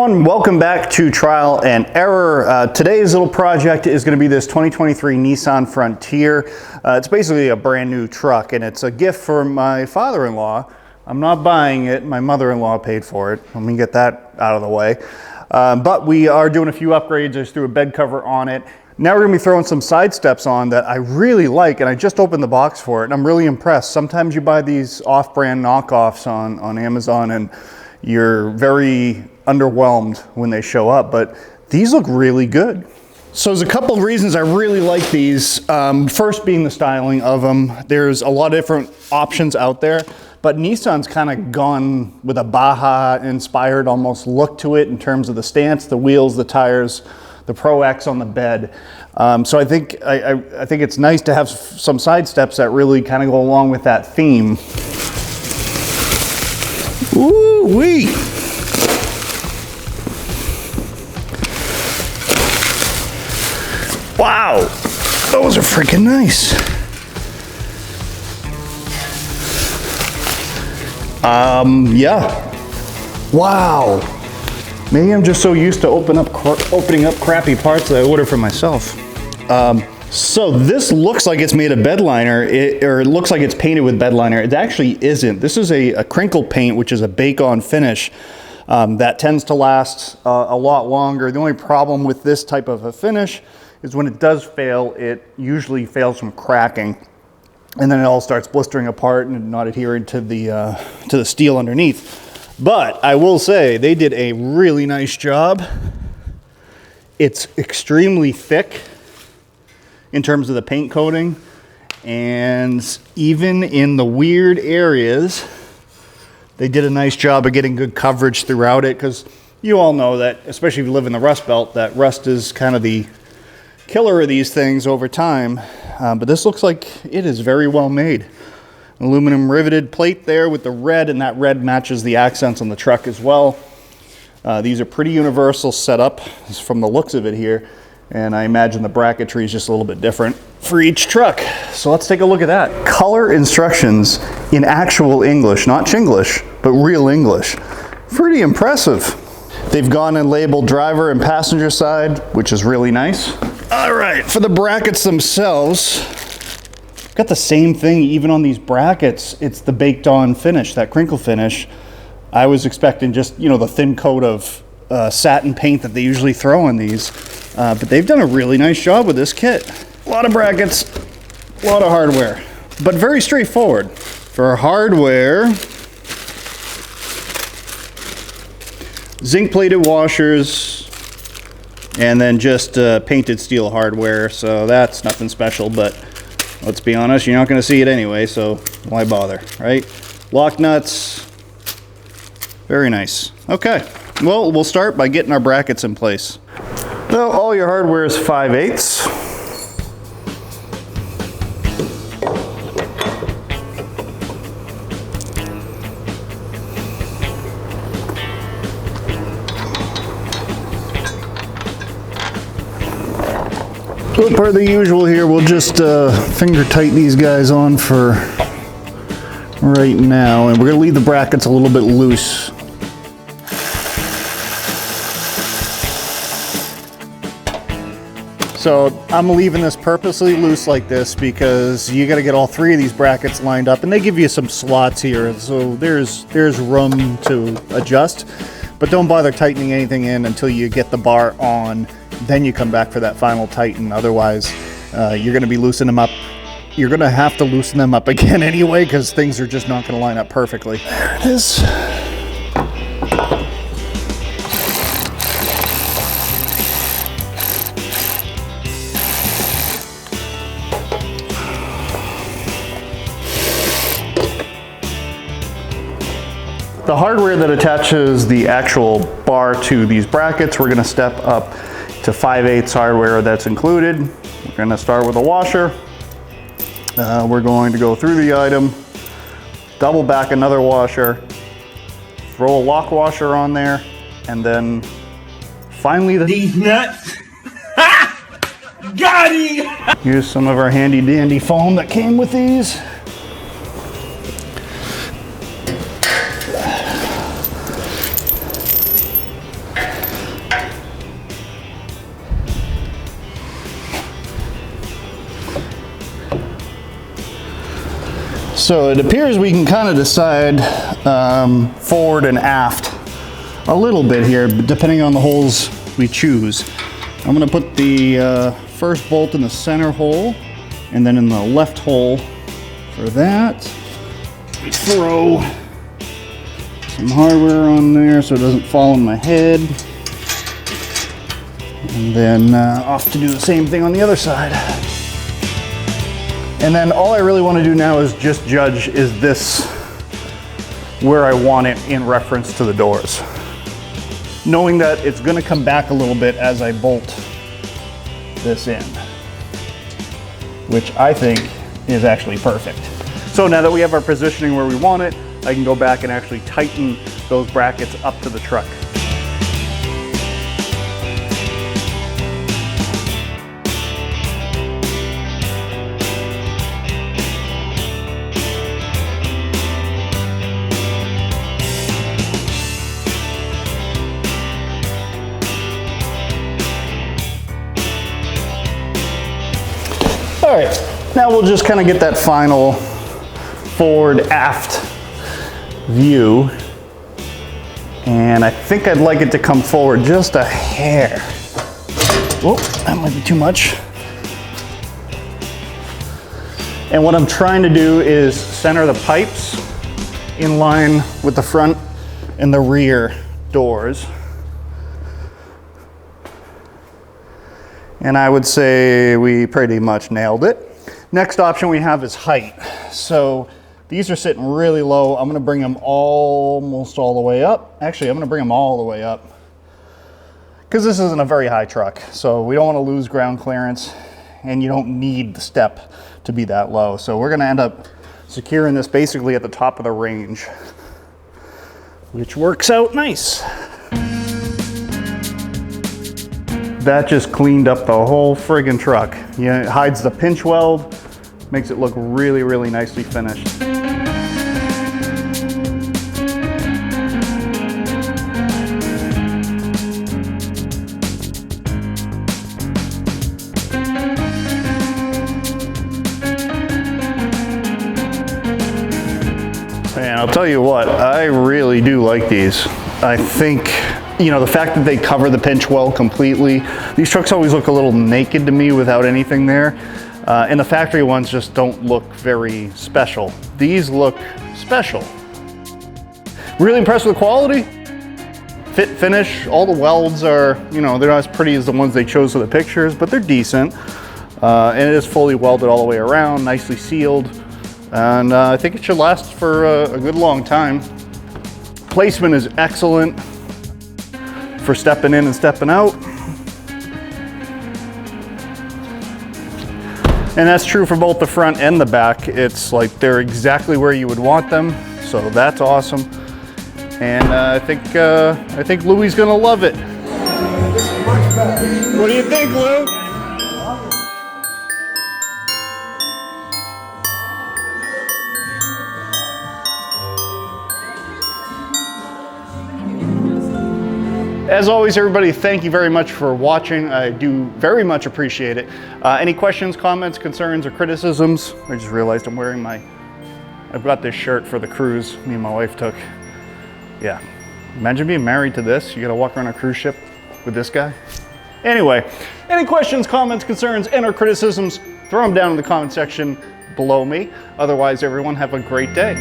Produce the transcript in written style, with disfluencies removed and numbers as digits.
everyone, welcome back to Trial and Error. Today's little project is going to be this 2023 Nissan Frontier. It's basically a brand new truck, and it's a gift for my father-in-law. I'm not buying it, my mother-in-law paid for it. Let me get that out of the way. But we are doing a few upgrades. I just threw a bed cover on it. Now we're going to be throwing some side steps on that I really like, and I just opened the box for it, and I'm really impressed. Sometimes you buy these off-brand knockoffs on Amazon, and you're very underwhelmed when they show up, but these look really good. So there's a couple of reasons I really like these. First being the styling of them. There's a lot of different options out there, but Nissan's kind of gone with a BAJA inspired almost look to it in terms of the stance, the wheels, the tires, the Pro X on the bed. So I think it's nice to have some side steps that really kind of go along with that theme. Ooh-wee! Wow, those are freaking nice. Yeah. Wow. Maybe I'm just so used to opening up crappy parts that I order for myself. So this looks like it's made of bed liner, or it looks like it's painted with bed liner. It actually isn't. This is a crinkle paint, which is a bake-on finish that tends to last a lot longer. The only problem with this type of a finish is when it does fail, it usually fails from cracking, and then it all starts blistering apart and not adhering to the steel underneath. But I will say they did a really nice job. It's extremely thick in terms of the paint coating, and even in the weird areas, they did a nice job of getting good coverage throughout it, because you all know that, especially if you live in the Rust Belt, that rust is kind of the killer of these things over time. But this looks like it is very well made. Aluminum riveted plate there with the red, and that red matches the accents on the truck as well. These are pretty universal setup from the looks of it here. And I imagine the bracketry is just a little bit different for each truck. So let's take a look at that. Color instructions in actual English, not Chinglish, but real English. Pretty impressive. They've gone and labeled driver and passenger side, which is really nice. All right, for the brackets themselves, got the same thing even on these brackets. It's the baked on finish, that crinkle finish. I was expecting just, you know, the thin coat of satin paint that they usually throw on these. But they've done a really nice job with this kit. A lot of brackets, a lot of hardware, but very straightforward. For hardware, zinc plated washers, and then just painted steel hardware. So that's nothing special, but let's be honest, you're not going to see it anyway, so why bother, right? Lock nuts, very nice. Okay, well, we'll start by getting our brackets in place. So all your hardware is 5/8. So per the usual here, we'll just finger tight these guys on for right now, and we're going to leave the brackets a little bit loose. So I'm leaving this purposely loose like this because you got to get all three of these brackets lined up, and they give you some slots here, so there's room to adjust, but don't bother tightening anything in until you get the bar on. Then you come back for that final tighten. Otherwise, you're going to be loosening them up. You're going to have to loosen them up again anyway, because things are just not going to line up perfectly. There it is. The hardware that attaches the actual bar to these brackets, we're going to step up to 5/8 hardware that's included. We're going to start with a washer. We're going to go through the item, double back another washer, throw a lock washer on there, and then finally these nuts. Got him! Use some of our handy dandy foam that came with these. So it appears we can kind of decide forward and aft a little bit here, depending on the holes we choose. I'm gonna put the first bolt in the center hole, and then in the left hole for that. We throw some hardware on there so it doesn't fall on my head. And then off to do the same thing on the other side. And then all I really want to do now is just judge, is this where I want it in reference to the doors? Knowing that it's going to come back a little bit as I bolt this in, which I think is actually perfect. So now that we have our positioning where we want it, I can go back and actually tighten those brackets up to the truck. All right, now we'll just kind of get that final forward-aft view. And I think I'd like it to come forward just a hair. Oh, that might be too much. And what I'm trying to do is center the pipes in line with the front and the rear doors. And I would say we pretty much nailed it. Next option we have is height. So these are sitting really low. I'm gonna bring them almost all the way up. Actually, I'm gonna bring them all the way up because this isn't a very high truck. So we don't wanna lose ground clearance, and you don't need the step to be that low. So we're gonna end up securing this basically at the top of the range, which works out nice. That just cleaned up the whole friggin' truck. Yeah, it hides the pinch weld, makes it look really, really nicely finished. Man, I'll tell you what, I really do like these. I think, you know, the fact that they cover the pinch weld completely. These trucks always look a little naked to me without anything there. And the factory ones just don't look very special. These look special. Really impressed with the quality. Fit, finish, all the welds are, you know, they're not as pretty as the ones they chose for the pictures, but they're decent. And it is fully welded all the way around, nicely sealed. And I think it should last for a good long time. Placement is excellent for stepping in and stepping out. And that's true for both the front and the back. It's like they're exactly where you would want them. So that's awesome. And I think Louis is gonna love it. What do you think, Lou? As always, everybody, thank you very much for watching. I do very much appreciate it. Any questions, comments, concerns, or criticisms? I just realized I'm wearing I've got this shirt for the cruise me and my wife took. Yeah, imagine being married to this. You gotta walk around a cruise ship with this guy. Anyway, any questions, comments, concerns, and or criticisms, throw them down in the comment section below me. Otherwise, everyone have a great day.